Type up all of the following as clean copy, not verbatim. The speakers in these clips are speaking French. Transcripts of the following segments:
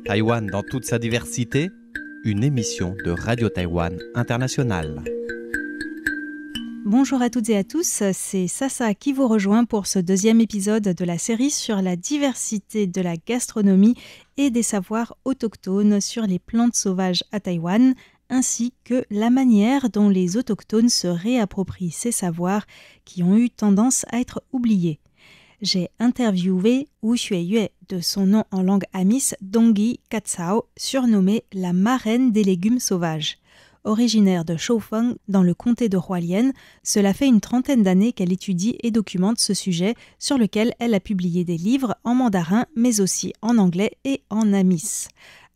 Taïwan dans toute sa diversité, une émission de Radio Taïwan International. Bonjour à toutes et à tous, c'est Sasa qui vous rejoint pour ce deuxième épisode de la série sur la diversité de la gastronomie et des savoirs autochtones sur les plantes sauvages à Taïwan, ainsi que la manière dont les autochtones se réapproprient ces savoirs qui ont eu tendance à être oubliés. J'ai interviewé Wu Xueyue, de son nom en langue amis, Dongyi Katsao, surnommée la marraine des légumes sauvages. Originaire de Shaofeng, dans le comté de Hualien, cela fait une trentaine d'années qu'elle étudie et documente ce sujet, sur lequel elle a publié des livres en mandarin, mais aussi en anglais et en amis.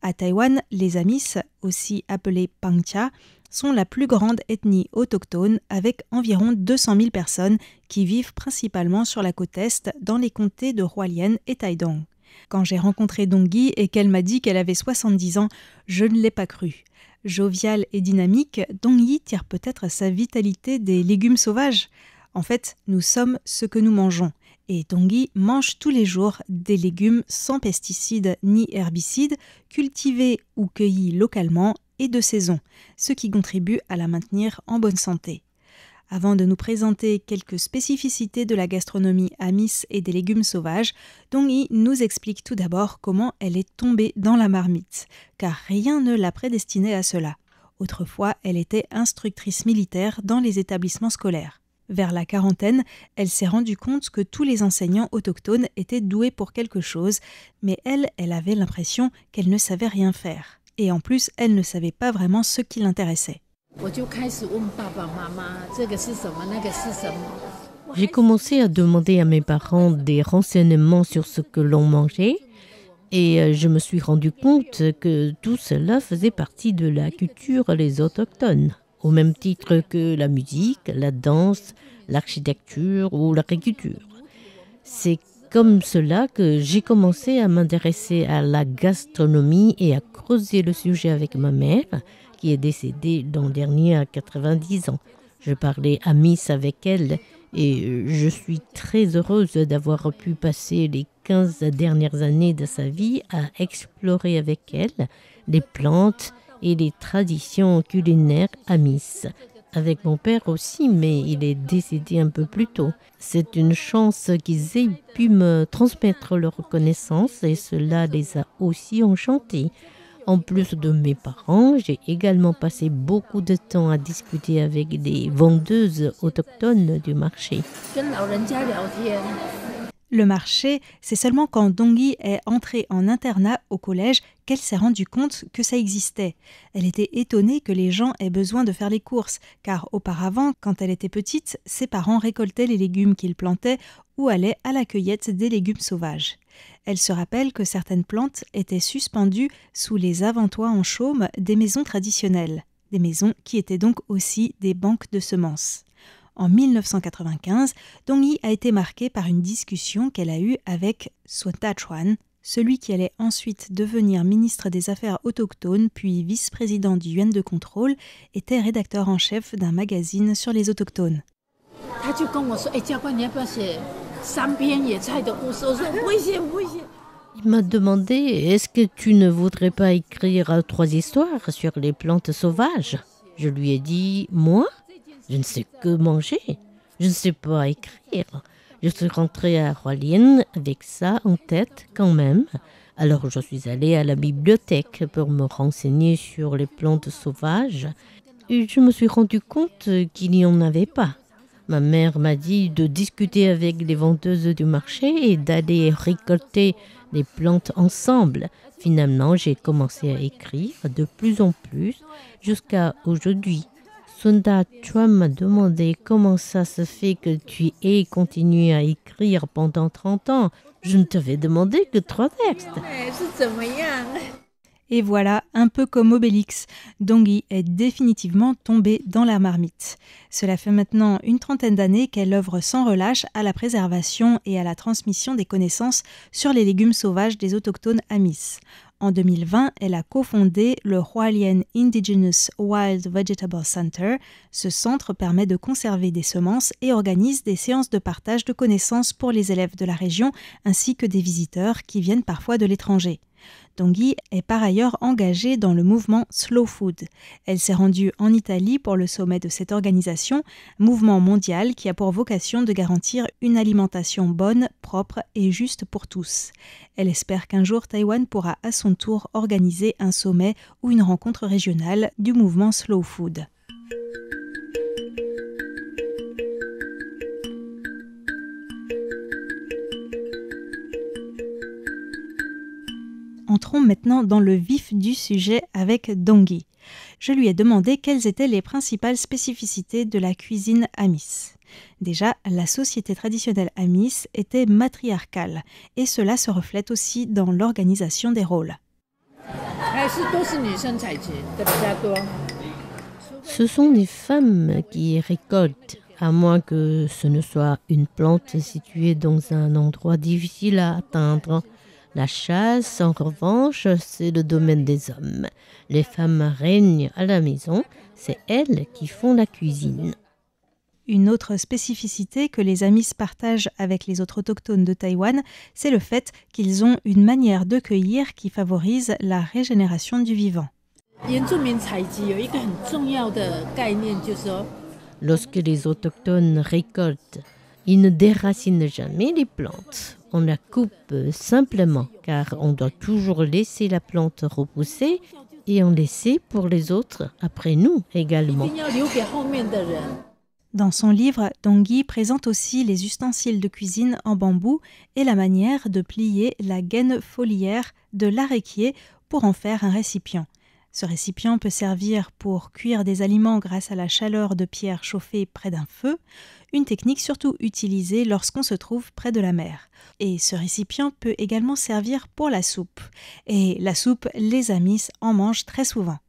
À Taïwan, les amis, aussi appelés Pangtia, sont la plus grande ethnie autochtone avec environ 200 000 personnes qui vivent principalement sur la côte est dans les comtés de Hualien et Taidong. Quand j'ai rencontré Dongyi et qu'elle m'a dit qu'elle avait 70 ans, je ne l'ai pas cru. Joviale et dynamique, Dongyi tire peut-être sa vitalité des légumes sauvages. En fait, nous sommes ce que nous mangeons. Et Dongyi mange tous les jours des légumes sans pesticides ni herbicides, cultivés ou cueillis localement et de saison, ce qui contribue à la maintenir en bonne santé. Avant de nous présenter quelques spécificités de la gastronomie amis et des légumes sauvages, Dongyi nous explique tout d'abord comment elle est tombée dans la marmite, car rien ne l'a prédestinée à cela. Autrefois, elle était instructrice militaire dans les établissements scolaires. Vers la quarantaine, elle s'est rendue compte que tous les enseignants autochtones étaient doués pour quelque chose, mais elle avait l'impression qu'elle ne savait rien faire. Et en plus, elle ne savait pas vraiment ce qui l'intéressait. J'ai commencé à demander à mes parents des renseignements sur ce que l'on mangeait et je me suis rendu compte que tout cela faisait partie de la culture des autochtones, au même titre que la musique, la danse, l'architecture ou l'agriculture. C'est comme cela que j'ai commencé à m'intéresser à la gastronomie et à creuser le sujet avec ma mère, qui est décédée l'an dernier à 90 ans. Je parlais amis avec elle et je suis très heureuse d'avoir pu passer les 15 dernières années de sa vie à explorer avec elle les plantes et les traditions culinaires amis. Avec mon père aussi, mais il est décédé un peu plus tôt. C'est une chance qu'ils aient pu me transmettre leurs connaissances et cela les a aussi enchantés. En plus de mes parents, j'ai également passé beaucoup de temps à discuter avec des vendeuses autochtones du marché. Le marché, c'est seulement quand Dongyi est entrée en internat au collège qu'elle s'est rendue compte que ça existait. Elle était étonnée que les gens aient besoin de faire les courses, car auparavant, quand elle était petite, ses parents récoltaient les légumes qu'ils plantaient ou allaient à la cueillette des légumes sauvages. Elle se rappelle que certaines plantes étaient suspendues sous les avant-toits en chaume des maisons traditionnelles, des maisons qui étaient donc aussi des banques de semences. En 1995, Dongyi a été marquée par une discussion qu'elle a eue avec Sun Ta-chuan, celui qui allait ensuite devenir ministre des Affaires autochtones puis vice-président du Yuan de contrôle, était rédacteur en chef d'un magazine sur les autochtones. Il m'a demandé, est-ce que tu ne voudrais pas écrire 3 histoires sur les plantes sauvages ? Je lui ai dit, moi ? Je ne sais que manger, je ne sais pas écrire. Je suis rentrée à Hualien avec ça en tête quand même. Alors je suis allée à la bibliothèque pour me renseigner sur les plantes sauvages. Et je me suis rendu compte qu'il n'y en avait pas. Ma mère m'a dit de discuter avec les vendeuses du marché et d'aller récolter les plantes ensemble. Finalement, j'ai commencé à écrire de plus en plus jusqu'à aujourd'hui. Sun Ta-chuan m'a demandé comment ça se fait que tu aies continué à écrire pendant 30 ans. Je ne t'avais demandé que 3 textes. Et voilà, un peu comme Obélix, Dongyi est définitivement tombée dans la marmite. Cela fait maintenant une trentaine d'années qu'elle œuvre sans relâche à la préservation et à la transmission des connaissances sur les légumes sauvages des autochtones amis. En 2020, elle a cofondé le Hualien Indigenous Wild Vegetable Center. Ce centre permet de conserver des semences et organise des séances de partage de connaissances pour les élèves de la région ainsi que des visiteurs qui viennent parfois de l'étranger. Dongyi est par ailleurs engagée dans le mouvement Slow Food. Elle s'est rendue en Italie pour le sommet de cette organisation, mouvement mondial qui a pour vocation de garantir une alimentation bonne, propre et juste pour tous. Elle espère qu'un jour Taïwan pourra à son tour organiser un sommet ou une rencontre régionale du mouvement Slow Food. Entrons maintenant dans le vif du sujet avec Dongyi. Je lui ai demandé quelles étaient les principales spécificités de la cuisine Amis. Déjà, la société traditionnelle Amis était matriarcale et cela se reflète aussi dans l'organisation des rôles. Ce sont des femmes qui récoltent, à moins que ce ne soit une plante située dans un endroit difficile à atteindre. La chasse, en revanche, c'est le domaine des hommes. Les femmes règnent à la maison, c'est elles qui font la cuisine. Une autre spécificité que les Amis partagent avec les autres autochtones de Taïwan, c'est le fait qu'ils ont une manière de cueillir qui favorise la régénération du vivant. Lorsque les autochtones récoltent, ils ne déracinent jamais les plantes. On la coupe simplement car on doit toujours laisser la plante repousser et en laisser pour les autres après nous également. Dans son livre, Dongyi présente aussi les ustensiles de cuisine en bambou et la manière de plier la gaine foliaire de l'aréquier pour en faire un récipient. Ce récipient peut servir pour cuire des aliments grâce à la chaleur de pierres chauffées près d'un feu, une technique surtout utilisée lorsqu'on se trouve près de la mer. Et ce récipient peut également servir pour la soupe. Et la soupe, les Amis en mangent très souvent.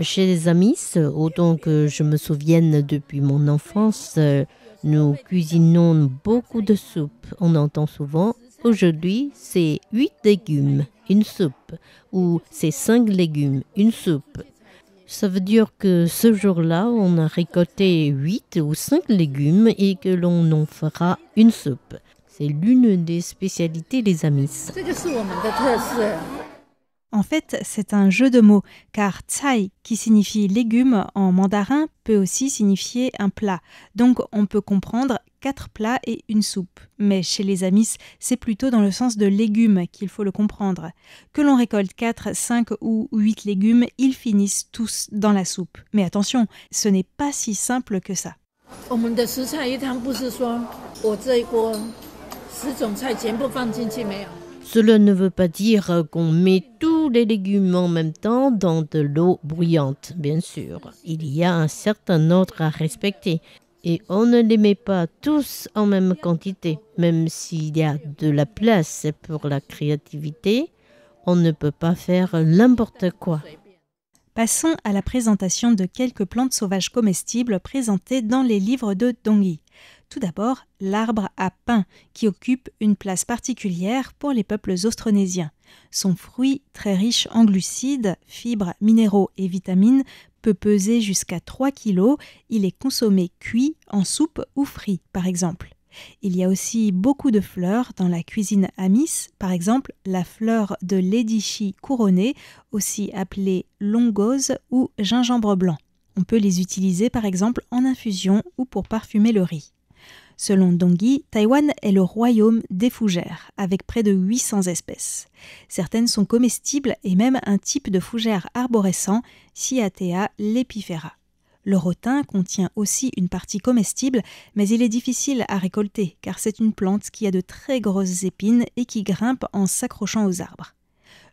Chez les Amis, autant que je me souvienne depuis mon enfance, nous cuisinons beaucoup de soupe. On entend souvent « aujourd'hui, c'est 8 légumes, une soupe » ou « c'est 5 légumes, une soupe ». Ça veut dire que ce jour-là, on a récolté 8 ou 5 légumes et que l'on en fera une soupe. C'est l'une des spécialités des Amis. En fait, c'est un jeu de mots, car tsai, qui signifie légumes en mandarin, peut aussi signifier un plat. Donc, on peut comprendre 4 plats et une soupe. Mais chez les Amis, c'est plutôt dans le sens de légumes qu'il faut le comprendre. Que l'on récolte 4, 5 ou 8 légumes, ils finissent tous dans la soupe. Mais attention, ce n'est pas si simple que ça. Cela ne veut pas dire qu'on met tous les légumes en même temps dans de l'eau bouillante, bien sûr. Il y a un certain ordre à respecter et on ne les met pas tous en même quantité. Même s'il y a de la place pour la créativité, on ne peut pas faire n'importe quoi. Passons à la présentation de quelques plantes sauvages comestibles présentées dans les livres de Dongyi. Tout d'abord, l'arbre à pain, qui occupe une place particulière pour les peuples austronésiens. Son fruit, très riche en glucides, fibres, minéraux et vitamines, peut peser jusqu'à 3 kg. Il est consommé cuit, en soupe ou frit, par exemple. Il y a aussi beaucoup de fleurs dans la cuisine Amis, par exemple la fleur de ledishi couronnée, aussi appelée longose ou gingembre blanc. On peut les utiliser par exemple en infusion ou pour parfumer le riz. Selon Dongyi, Taïwan est le royaume des fougères, avec près de 800 espèces. Certaines sont comestibles et même un type de fougère arborescent, Cyathea lepifera. Le rotin contient aussi une partie comestible, mais il est difficile à récolter, car c'est une plante qui a de très grosses épines et qui grimpe en s'accrochant aux arbres.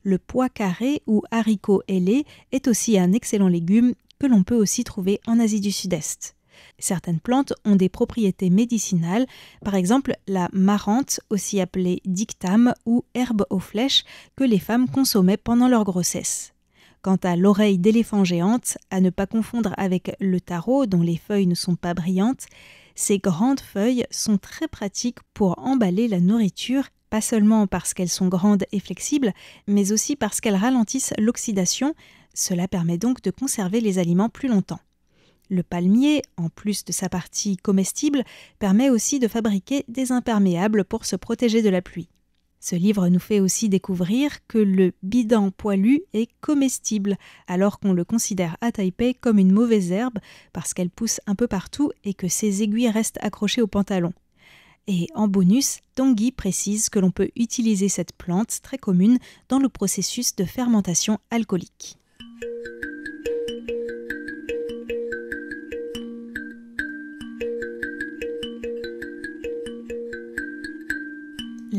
Le pois carré ou haricot ailé est aussi un excellent légume que l'on peut aussi trouver en Asie du Sud-Est. Certaines plantes ont des propriétés médicinales, par exemple la marante, aussi appelée dictame ou herbe aux flèches, que les femmes consommaient pendant leur grossesse. Quant à l'oreille d'éléphant géante, à ne pas confondre avec le taro dont les feuilles ne sont pas brillantes, Ces grandes feuilles sont très pratiques pour emballer la nourriture, pas seulement parce qu'elles sont grandes et flexibles, mais aussi parce qu'elles ralentissent l'oxydation. Cela permet donc de conserver les aliments plus longtemps. Le palmier, en plus de sa partie comestible, permet aussi de fabriquer des imperméables pour se protéger de la pluie. Ce livre nous fait aussi découvrir que le bidan poilu est comestible, alors qu'on le considère à Taipei comme une mauvaise herbe parce qu'elle pousse un peu partout et que ses aiguilles restent accrochées au pantalon. Et en bonus, Dongyi précise que l'on peut utiliser cette plante très commune dans le processus de fermentation alcoolique.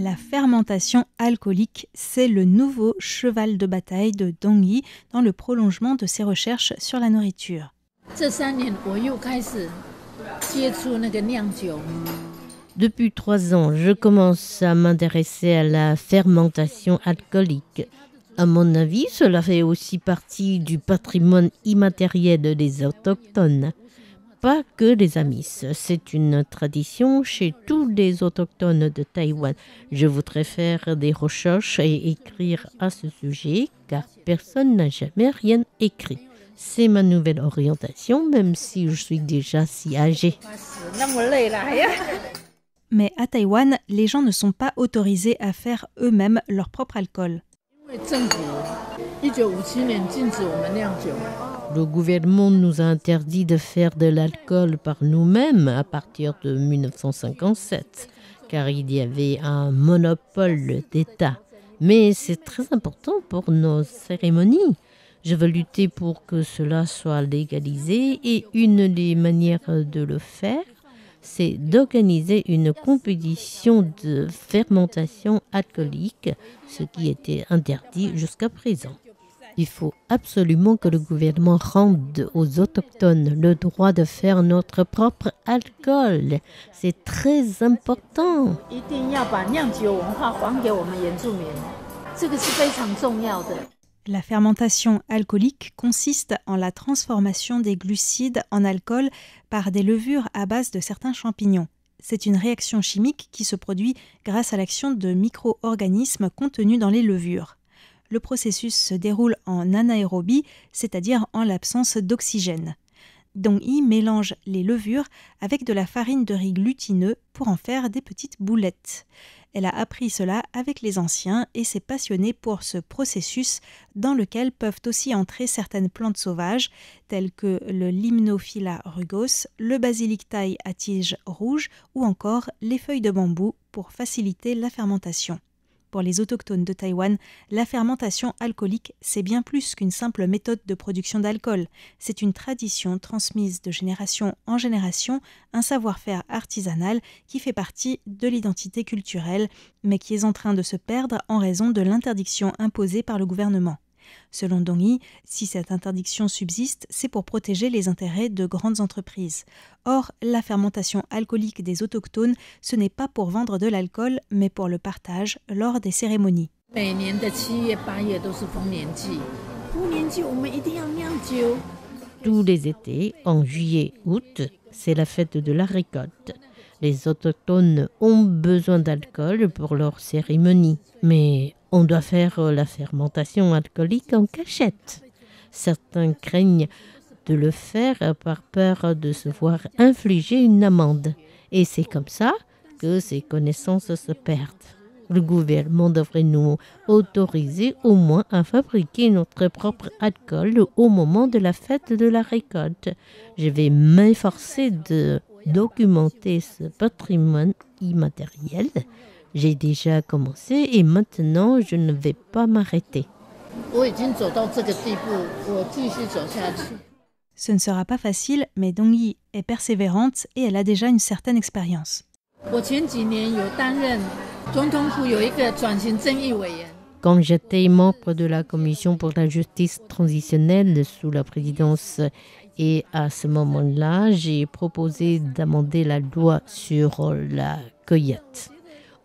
La fermentation alcoolique, c'est le nouveau cheval de bataille de Dongyi dans le prolongement de ses recherches sur la nourriture. Depuis 3 ans, je commence à m'intéresser à la fermentation alcoolique. À mon avis, cela fait aussi partie du patrimoine immatériel des autochtones. Pas que les Amis, c'est une tradition chez tous les autochtones de Taïwan. Je voudrais faire des recherches et écrire à ce sujet, car personne n'a jamais rien écrit. C'est ma nouvelle orientation, même si je suis déjà si âgée. Mais à Taïwan, les gens ne sont pas autorisés à faire eux-mêmes leur propre alcool. Le gouvernement nous a interdit de faire de l'alcool par nous-mêmes à partir de 1957, car il y avait un monopole d'État. Mais c'est très important pour nos cérémonies. Je veux lutter pour que cela soit légalisé et une des manières de le faire, c'est d'organiser une compétition de fermentation alcoolique, ce qui était interdit jusqu'à présent. Il faut absolument que le gouvernement rende aux autochtones le droit de faire notre propre alcool. C'est très important. La fermentation alcoolique consiste en la transformation des glucides en alcool par des levures à base de certains champignons. C'est une réaction chimique qui se produit grâce à l'action de micro-organismes contenus dans les levures. Le processus se déroule en anaérobie, c'est-à-dire en l'absence d'oxygène. Dongyi mélange les levures avec de la farine de riz glutineux pour en faire des petites boulettes. Elle a appris cela avec les anciens et s'est passionnée pour ce processus dans lequel peuvent aussi entrer certaines plantes sauvages telles que le Limnophila rugose, le basilic thaï à tige rouge ou encore les feuilles de bambou pour faciliter la fermentation. Pour les autochtones de Taïwan, la fermentation alcoolique, c'est bien plus qu'une simple méthode de production d'alcool. C'est une tradition transmise de génération en génération, un savoir-faire artisanal qui fait partie de l'identité culturelle, mais qui est en train de se perdre en raison de l'interdiction imposée par le gouvernement. Selon Dongyi, si cette interdiction subsiste, c'est pour protéger les intérêts de grandes entreprises. Or, la fermentation alcoolique des autochtones, ce n'est pas pour vendre de l'alcool, mais pour le partage lors des cérémonies. Tous les étés, en juillet-août, c'est la fête de la récolte. Les autochtones ont besoin d'alcool pour leur cérémonie, mais on doit faire la fermentation alcoolique en cachette. Certains craignent de le faire par peur de se voir infliger une amende. Et c'est comme ça que ces connaissances se perdent. Le gouvernement devrait nous autoriser au moins à fabriquer notre propre alcool au moment de la fête de la récolte. Je vais m'efforcer de documenter ce patrimoine immatériel. J'ai déjà commencé et maintenant je ne vais pas m'arrêter. Ce ne sera pas facile, mais Dongyi est persévérante et elle a déjà une certaine expérience. Quand j'étais membre de la commission pour la justice transitionnelle sous la présidence et à ce moment-là, j'ai proposé d'amender la loi sur la cueillette.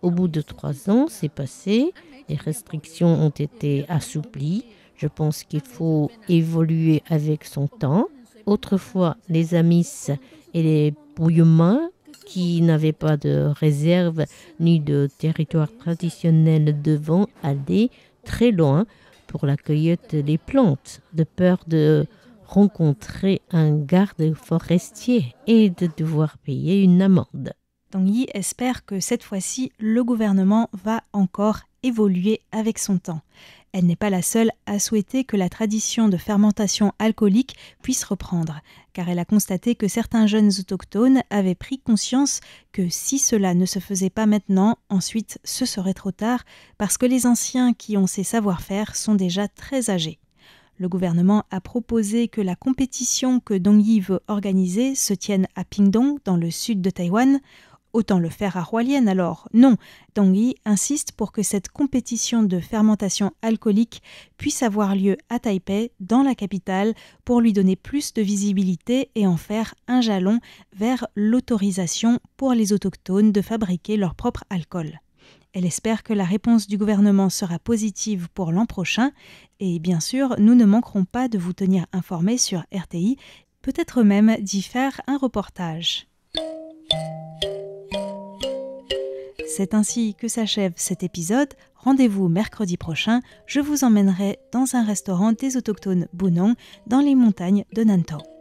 Au bout de 3 ans, c'est passé, les restrictions ont été assouplies. Je pense qu'il faut évoluer avec son temps. Autrefois, les Amis et les Buyuma qui n'avaient pas de réserve ni de territoire traditionnel devront aller très loin pour la cueillette des plantes, de peur de rencontrer un garde forestier et de devoir payer une amende. Dong Yi espère que cette fois-ci, le gouvernement va encore évoluer avec son temps. Elle n'est pas la seule à souhaiter que la tradition de fermentation alcoolique puisse reprendre, car elle a constaté que certains jeunes autochtones avaient pris conscience que si cela ne se faisait pas maintenant, ensuite ce serait trop tard, parce que les anciens qui ont ces savoir-faire sont déjà très âgés. Le gouvernement a proposé que la compétition que Dong Yi veut organiser se tienne à Pingdong, dans le sud de Taïwan. Autant le faire à Hualien alors. Non, Dong Yi insiste pour que cette compétition de fermentation alcoolique puisse avoir lieu à Taipei, dans la capitale, pour lui donner plus de visibilité et en faire un jalon vers l'autorisation pour les autochtones de fabriquer leur propre alcool. Elle espère que la réponse du gouvernement sera positive pour l'an prochain et bien sûr, nous ne manquerons pas de vous tenir informés sur RTI, peut-être même d'y faire un reportage. C'est ainsi que s'achève cet épisode. Rendez-vous mercredi prochain. Je vous emmènerai dans un restaurant des autochtones Bunong dans les montagnes de Nantao.